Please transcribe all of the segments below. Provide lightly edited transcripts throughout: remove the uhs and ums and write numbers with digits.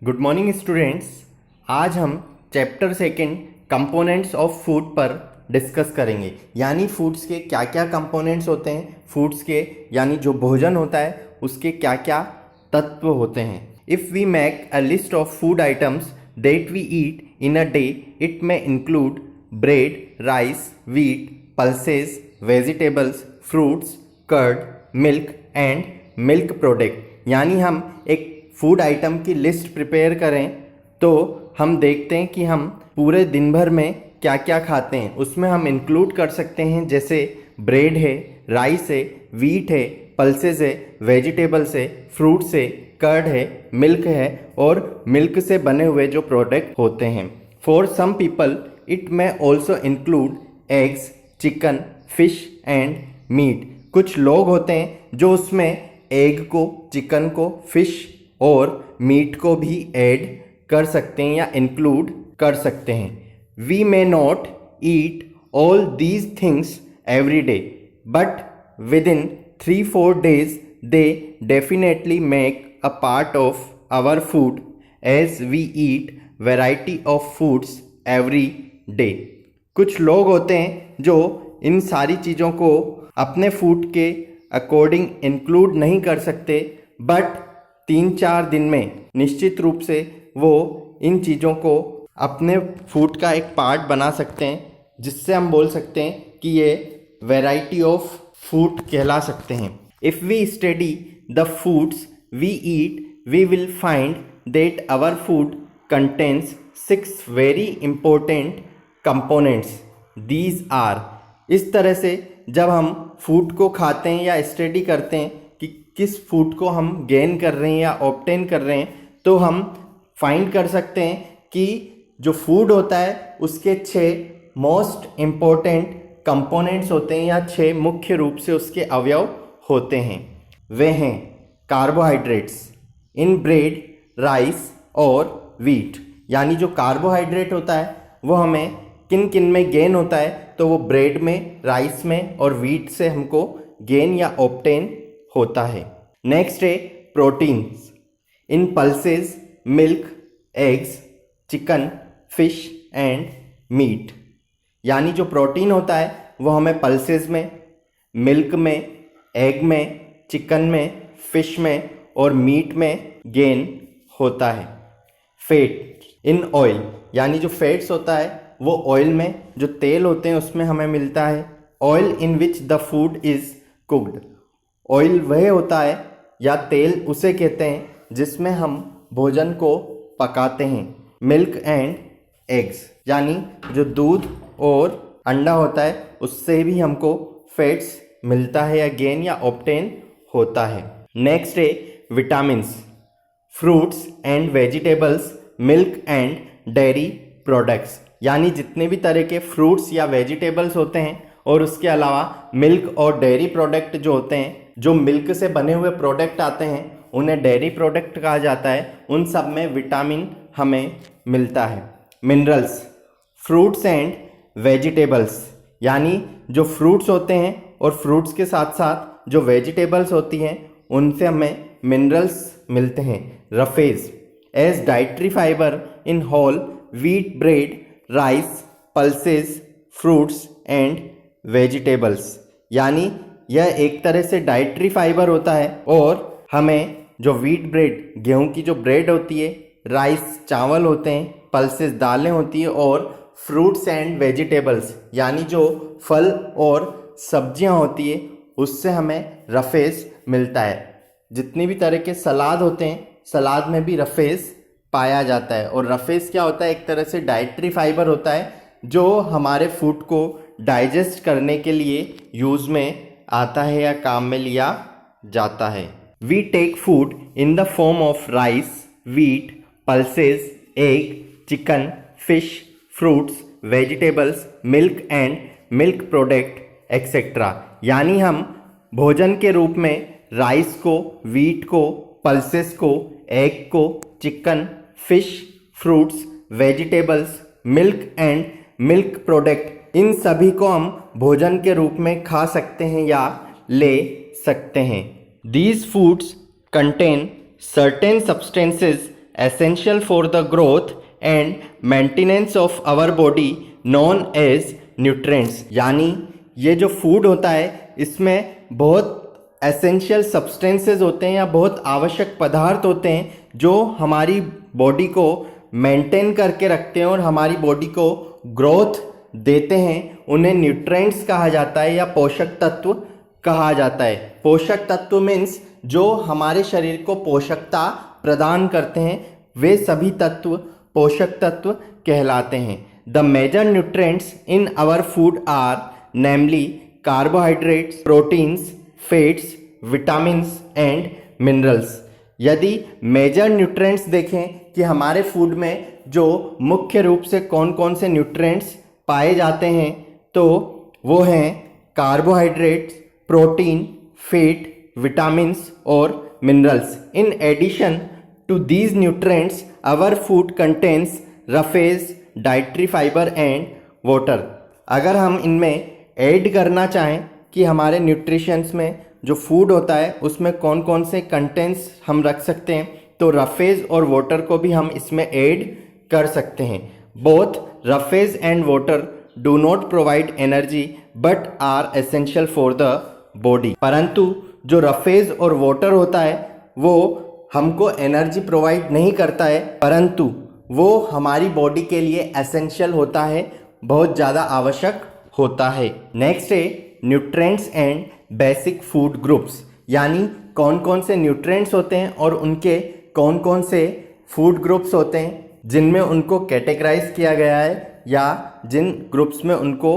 Good morning students. आज हम chapter second components of food पर डिस्कस करेंगे। यानी फूड्स के क्या क्या कंपोनेंट्स होते हैं, फूड्स के यानी जो भोजन होता है उसके क्या क्या तत्व होते हैं। If we make a list of food items that we eat in a day, it may include bread, rice, wheat, pulses, vegetables, fruits, curd, milk and milk product. यानी हम एक फूड आइटम की लिस्ट प्रिपेयर करें तो हम देखते हैं कि हम पूरे दिन भर में क्या क्या खाते हैं। उसमें हम इंक्लूड कर सकते हैं जैसे ब्रेड है, राइस है, व्हीट है, पल्सेस है, वेजिटेबल्स है, फ्रूट्स है, कर्ड है, मिल्क है और मिल्क से बने हुए जो प्रोडक्ट होते हैं। For some people it may also include eggs, chicken, fish and meat. कुछ लोग होते हैं जो उसमें एग को, चिकन को, फिश और मीट को भी ऐड कर सकते हैं या इंक्लूड कर सकते हैं। We may not eat all these things every day, but within 3-4 days they definitely make a part of our food as we eat variety of foods every day। कुछ लोग होते हैं जो इन सारी चीज़ों को अपने फूड के अकॉर्डिंग इंक्लूड नहीं कर सकते, बट 3-4 दिन में निश्चित रूप से वो इन चीज़ों को अपने फूड का एक पार्ट बना सकते हैं, जिससे हम बोल सकते हैं कि ये वैरायटी ऑफ फूड कहला सकते हैं। If we study the foods we eat, we will find that our food contains 6 very important components. These are, इस तरह से जब हम फूड को खाते हैं या स्टडी करते हैं कि किस फूड को हम गेन कर रहे हैं या ऑब्टेन कर रहे हैं, तो हम फाइंड कर सकते हैं कि जो फूड होता है उसके 6 मोस्ट इम्पोर्टेंट कंपोनेंट्स होते हैं या 6 मुख्य रूप से उसके अवयव होते हैं। वे हैं कार्बोहाइड्रेट्स इन ब्रेड, राइस और व्हीट। यानी जो कार्बोहाइड्रेट होता है वो हमें किन किन में गेन होता है, तो वो ब्रेड में, राइस में और व्हीट से हमको गेन या ऑब्टेन होता है। नेक्स्ट है proteins in pulses, milk, eggs, chicken, fish and meat. यानी जो प्रोटीन होता है वो हमें पल्सेस में, मिल्क में, एग में, चिकन में, फिश में और मीट में गेन होता है। फैट इन ऑयल, यानी जो फैट्स होता है वो ऑयल में, जो तेल होते हैं उसमें हमें मिलता है। Oil in which the food is cooked, oil वह होता है या तेल उसे कहते हैं जिसमें हम भोजन को पकाते हैं। मिल्क एंड एग्स, यानी जो दूध और अंडा होता है उससे भी हमको फैट्स मिलता है या गेन या ऑब्टेन होता है। नेक्स्ट है vitamins, fruits and vegetables, milk and dairy products. यानी जितने भी तरह के फ्रूट्स या वेजिटेबल्स होते हैं और उसके अलावा मिल्क और डेयरी प्रोडक्ट जो होते हैं, जो मिल्क से बने हुए प्रोडक्ट आते हैं उन्हें डेयरी प्रोडक्ट कहा जाता है। उन सब में विटामिन हमें मिलता है। मिनरल्स, फ्रूट्स एंड वेजिटेबल्स, यानी जो फ्रूट्स होते हैं और फ्रूट्स के साथ साथ जो वेजिटेबल्स होती हैं उनसे हमें मिनरल्स मिलते हैं। Roughage as dietary fibre in whole wheat, bread, rice, pulses, fruits and vegetables. यानी यह एक तरह से डाइटरी फाइबर होता है और हमें जो व्हीट ब्रेड, गेहूं की जो ब्रेड होती है, राइस चावल होते हैं, पल्सेस दालें होती है और फ्रूट्स एंड वेजिटेबल्स यानी जो फल और सब्जियां होती है उससे हमें रफेज मिलता है। जितनी भी तरह के सलाद होते हैं, सलाद में भी रफेज पाया जाता है। और रफेज क्या होता है? एक तरह से डाइटरी फाइबर होता है जो हमारे फूड को डाइजेस्ट करने के लिए यूज़ में आता है या काम में लिया जाता है। We take food in the form of rice, wheat, pulses, egg, chicken, fish, fruits, vegetables, milk and milk product etcetera. यानी हम भोजन के रूप में राइस को, व्हीट को, पल्सेस को, एग को, chicken, fish, fruits, vegetables, milk and milk product, इन सभी को हम भोजन के रूप में खा सकते हैं या ले सकते हैं। These foods contain certain substances essential for the growth and maintenance of our body known as nutrients। यानी ये जो फूड होता है इसमें बहुत एसेंशियल सब्सटेंसेस होते हैं या बहुत आवश्यक पदार्थ होते हैं जो हमारी बॉडी को मेंटेन करके रखते हैं और हमारी बॉडी को ग्रोथ देते हैं। उन्हें न्यूट्रिएंट्स कहा जाता है या पोषक तत्व कहा जाता है। पोषक तत्व मीन्स जो हमारे शरीर को पोषकता प्रदान करते हैं, वे सभी तत्व पोषक तत्व कहलाते हैं। The major nutrients in our food are namely carbohydrates, proteins, fats, vitamins and minerals. यदि मेजर न्यूट्रिएंट्स देखें कि हमारे फूड में जो मुख्य रूप से कौन कौन से न्यूट्रिएंट्स पाए जाते हैं, तो वो हैं कार्बोहाइड्रेट्स, प्रोटीन, फैट, विटामिन्स और minerals. In addition to these nutrients our food contains roughage, dietary fibre and water. अगर हम इनमें ऐड करना चाहें कि हमारे न्यूट्रिशंस में जो फूड होता है उसमें कौन कौन से कंटेंट्स हम रख सकते हैं, तो रफेज और वाटर को भी हम इसमें ऐड कर सकते हैं। Both roughage and water do not provide energy but are essential for the body. परंतु जो रफेज और वाटर होता है वो हमको एनर्जी प्रोवाइड नहीं करता है, परंतु वो हमारी बॉडी के लिए एसेंशियल होता है, बहुत ज़्यादा आवश्यक होता है। नेक्स्ट है nutrients and basic food groups. यानी कौन कौन से न्यूट्रिएंट्स होते हैं और उनके कौन कौन से फूड ग्रुप्स होते हैं जिनमें उनको कैटेगराइज किया गया है या जिन ग्रुप्स में उनको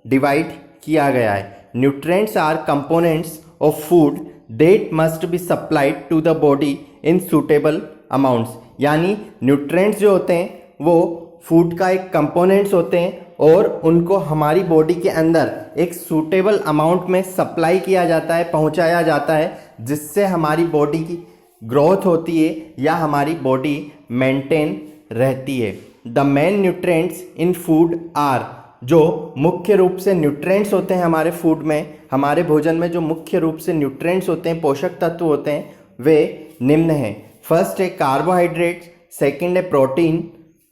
डिवाइड किया गया है। Nutrients are components of food that must be supplied to the body in suitable amounts. यानी न्यूट्रिएंट्स जो होते हैं वो फूड का एक कंपोनेंट्स होते हैं और उनको हमारी बॉडी के अंदर एक सूटेबल अमाउंट में सप्लाई किया जाता है, पहुंचाया जाता है, जिससे हमारी बॉडी की ग्रोथ होती है या हमारी बॉडी मेंटेन रहती है। The main nutrients in food are, जो मुख्य रूप से न्यूट्रिएंट्स होते हैं हमारे फूड में, हमारे भोजन में जो मुख्य रूप से न्यूट्रिएंट्स होते हैं, पोषक तत्व होते हैं, वे निम्न हैं। फर्स्ट है कार्बोहाइड्रेट्स, सेकंड है प्रोटीन,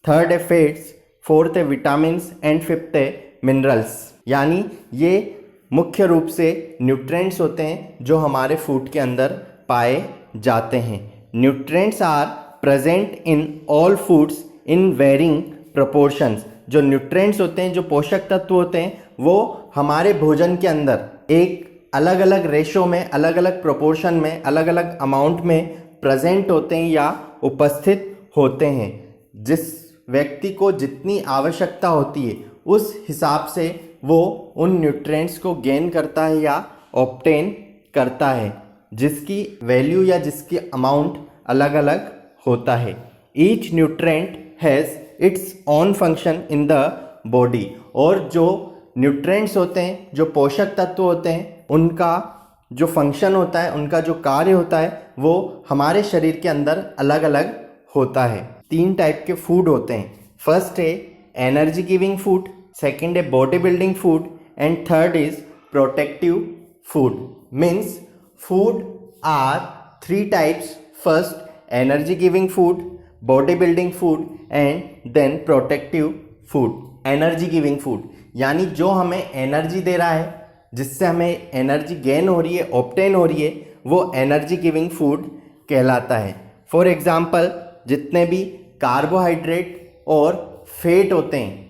थर्ड है फैट्स, फोर्थ है विटामिन्स एंड फिफ्थ है मिनरल्स। यानी ये मुख्य रूप से न्यूट्रिएंट्स होते हैं जो हमारे फूड के अंदर पाए जाते हैं। Nutrients are present in all foods in varying proportions. जो न्यूट्रिएंट्स होते हैं, जो पोषक तत्व होते हैं, वो हमारे भोजन के अंदर एक अलग अलग रेशो में, अलग अलग प्रोपोर्शन में, अलग अलग अमाउंट में प्रेजेंट होते हैं या उपस्थित होते हैं। जिस व्यक्ति को जितनी आवश्यकता होती है उस हिसाब से वो उन न्यूट्रिएंट्स को गेन करता है या ऑब्टेन करता है, जिसकी वैल्यू या जिसकी अमाउंट अलग अलग होता है। Each nutrient has its own function in the body. और जो न्यूट्रिएंट्स होते हैं, जो पोषक तत्व होते हैं, उनका जो फंक्शन होता है, उनका जो कार्य होता है, वो हमारे शरीर के अंदर अलग अलग होता है। 3 टाइप के फूड होते हैं। फर्स्ट है एनर्जी गिविंग फूड, सेकंड है body building food and third is protective food. Means food are 3 types. First energy giving food, body building food and then protective food. Energy giving food यानी जो हमें energy दे रहा है, जिससे हमें energy gain हो रही है, ऑब्टेन हो रही है, वो एनर्जी गिविंग फूड कहलाता है। फॉर एग्जाम्पल जितने भी कार्बोहाइड्रेट और फैट होते हैं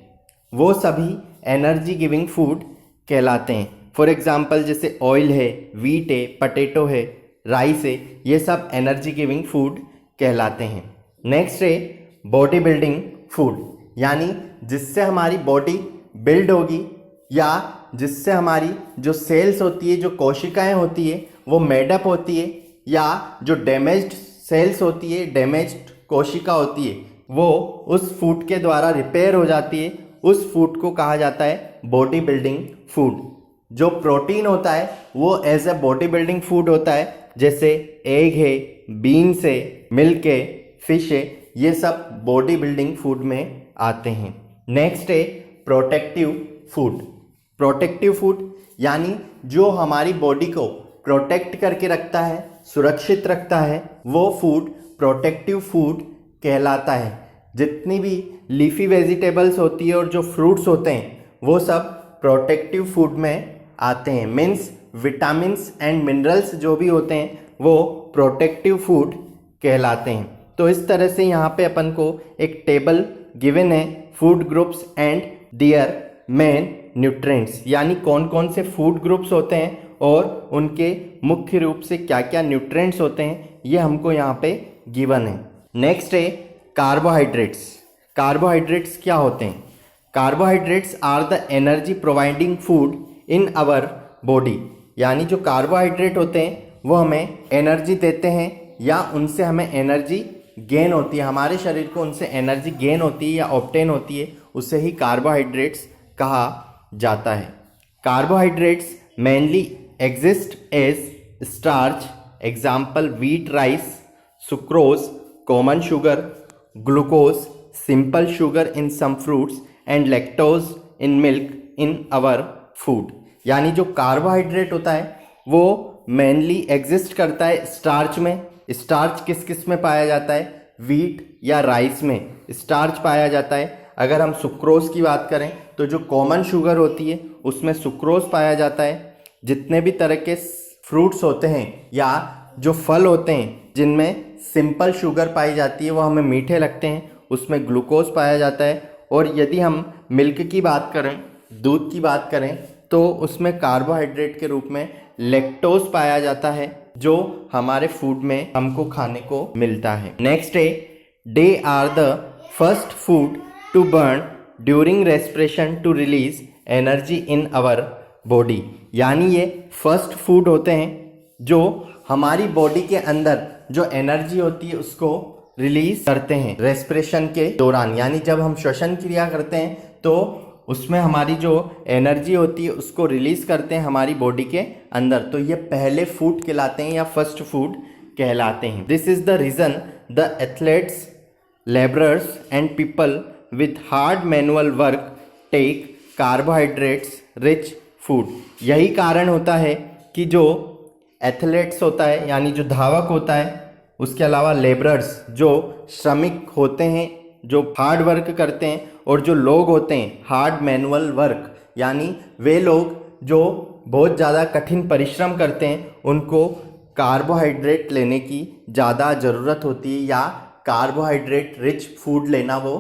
वो सभी एनर्जी गिविंग फूड कहलाते हैं। फॉर एग्जांपल जैसे ऑयल है, वीट है, पटेटो है, राइस है, ये सब एनर्जी गिविंग फूड कहलाते हैं। नेक्स्ट है बॉडी बिल्डिंग फूड, यानी जिससे हमारी बॉडी बिल्ड होगी या जिससे हमारी जो सेल्स होती है, जो कोशिकाएं होती है, वो मेडअप होती है, या जो डैमेज्ड सेल्स होती है, डैमेज्ड कोशिका होती है, वो उस फूड के द्वारा रिपेयर हो जाती है। उस फूड को कहा जाता है बॉडी बिल्डिंग फूड। जो प्रोटीन होता है वो as a body building food होता है, जैसे एग है, बीन्स है, मिल्क है, फिश है, ये सब बॉडी बिल्डिंग फूड में आते हैं। नेक्स्ट है प्रोटेक्टिव फूड। प्रोटेक्टिव फूड यानी जो हमारी बॉडी को प्रोटेक्ट करके रखता है, सुरक्षित रखता है, वो फूड प्रोटेक्टिव फूड कहलाता है। जितनी भी लीफी वेजिटेबल्स होती है और जो फ्रूट्स होते हैं वो सब प्रोटेक्टिव फूड में आते हैं। मीन्स विटामिन्स एंड मिनरल्स जो भी होते हैं वो प्रोटेक्टिव फूड कहलाते हैं। तो इस तरह से यहाँ पे अपन को एक टेबल गिवन है, food groups and their main nutrients, यानी कौन कौन से फूड ग्रुप्स होते हैं और उनके मुख्य रूप से क्या क्या न्यूट्रिएंट्स होते हैं, ये हमको यहाँ पे गिवन है। नेक्स्ट है कार्बोहाइड्रेट्स। कार्बोहाइड्रेट्स क्या होते हैं? Carbohydrates are the energy providing food in our body, यानी जो कार्बोहाइड्रेट होते हैं वो हमें एनर्जी देते हैं या उनसे हमें एनर्जी गेन होती है, हमारे शरीर को उनसे एनर्जी गेन होती है या ऑब्टेन होती है, उसे ही कार्बोहाइड्रेट्स कहा जाता है। Carbohydrates mainly exist as starch, example wheat, rice, sucrose, common sugar, glucose, simple sugar in some fruits and lactose in milk in our food. यानी जो कार्बोहाइड्रेट होता है वो मेनली एग्जिस्ट करता है स्टार्च में। स्टार्च किस किस में पाया जाता है? व्हीट या राइस में स्टार्च पाया जाता है। अगर हम सुक्रोज की बात करें तो जो कॉमन शुगर होती है उसमें सुक्रोज पाया जाता है। जितने भी तरह के फ्रूट्स होते हैं या जो फल होते हैं जिनमें सिंपल शुगर पाई जाती है वो हमें मीठे लगते हैं, उसमें ग्लूकोज पाया जाता है। और यदि हम मिल्क की बात करें, दूध की बात करें, तो उसमें कार्बोहाइड्रेट के रूप में लैक्टोज पाया जाता है जो हमारे फूड में हमको खाने को मिलता है। नेक्स्ट है they are the first food to burn during respiration to release energy in our body, यानी ये फर्स्ट फूड होते हैं जो हमारी बॉडी के अंदर जो एनर्जी होती है उसको रिलीज करते हैं रेस्पिरेशन के दौरान। यानी जब हम श्वसन क्रिया करते हैं तो उसमें हमारी जो एनर्जी होती है उसको रिलीज करते हैं हमारी बॉडी के अंदर। तो ये पहले फूड कहलाते हैं या फर्स्ट फूड कहलाते हैं। This is the reason the athletes, labourers and people with hard manual work take carbohydrates rich food. यही कारण होता है कि जो एथलेट्स होता है यानी जो धावक होता है, उसके अलावा लेबरर्स जो श्रमिक होते हैं जो हार्ड वर्क करते हैं, और जो लोग होते हैं हार्ड मैनुअल वर्क यानी वे लोग जो बहुत ज़्यादा कठिन परिश्रम करते हैं, उनको कार्बोहाइड्रेट लेने की ज़्यादा ज़रूरत होती है या कार्बोहाइड्रेट रिच फूड लेना वो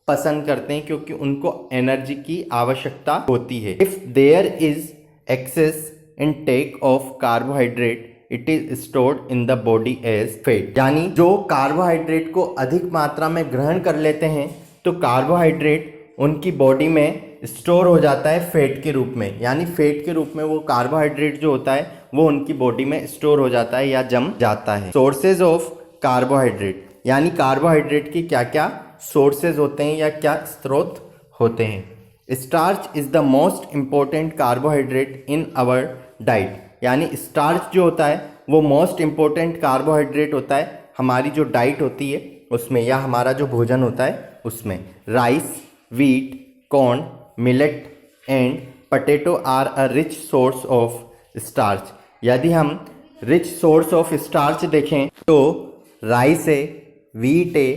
पसंद करते हैं क्योंकि उनको एनर्जी की आवश्यकता होती है। If there is excess intake of carbohydrate it is stored in the body as fat, यानी जो कार्बोहाइड्रेट को अधिक मात्रा में ग्रहण कर लेते हैं तो कार्बोहाइड्रेट उनकी बॉडी में स्टोर हो जाता है फैट के रूप में, यानी फैट के रूप में वो कार्बोहाइड्रेट जो होता है वो उनकी बॉडी में स्टोर हो जाता है या जम जाता है। सोर्सेज ऑफ कार्बोहाइड्रेट, यानी कार्बोहाइड्रेट की क्या क्या सोर्सेज होते हैं या क्या स्रोत होते हैं। Starch is the most important carbohydrate in our diet, यानी स्टार्च जो होता है वो मोस्ट इम्पोर्टेंट कार्बोहाइड्रेट होता है हमारी जो डाइट होती है उसमें या हमारा जो भोजन होता है उसमें। Rice, wheat, corn, millet and potato are a rich source of starch. यदि हम रिच सोर्स ऑफ स्टार्च देखें तो राइस है, व्हीट है,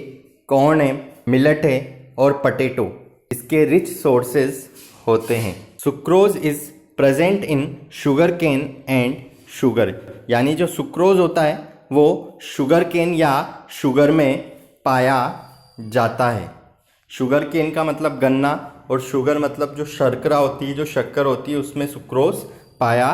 कॉर्न है, मिलेट है और पोटैटो इसके रिच सोर्सेज होते हैं। Sucrose is present in sugar cane and sugar, यानी जो सुक्रोज होता है वो शुगर केन या शुगर में पाया जाता है। शुगर केन का मतलब गन्ना और शुगर मतलब जो शर्करा होती है, जो शक्कर होती है, उसमें सुक्रोज पाया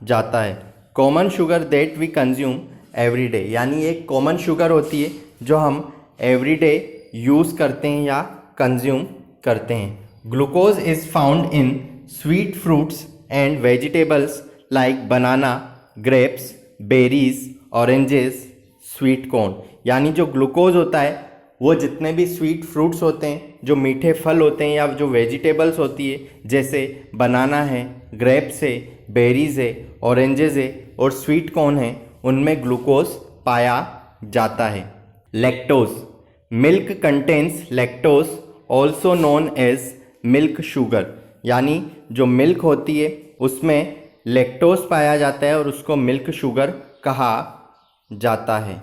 जाता है। Common sugar that we consume every day, यानी एक कॉमन शुगर होती है जो हम एवरी डे यूज़ करते हैं या कंज्यूम करते हैं। Glucose is found in sweet fruits and vegetables like banana, grapes, berries, oranges, sweet corn, यानी जो ग्लूकोज होता है वो जितने भी स्वीट फ्रूट्स होते हैं, जो मीठे फल होते हैं या जो वेजिटेबल्स होती है जैसे बनाना है, ग्रेप्स है, बेरीज है, ऑरेंजेस है और स्वीट कॉर्न है, उनमें ग्लूकोज पाया जाता है। Lactose, milk contains lactose also known as milk sugar, यानी जो मिल्क होती है उसमें लैक्टोज पाया जाता है और उसको मिल्क शुगर कहा जाता है।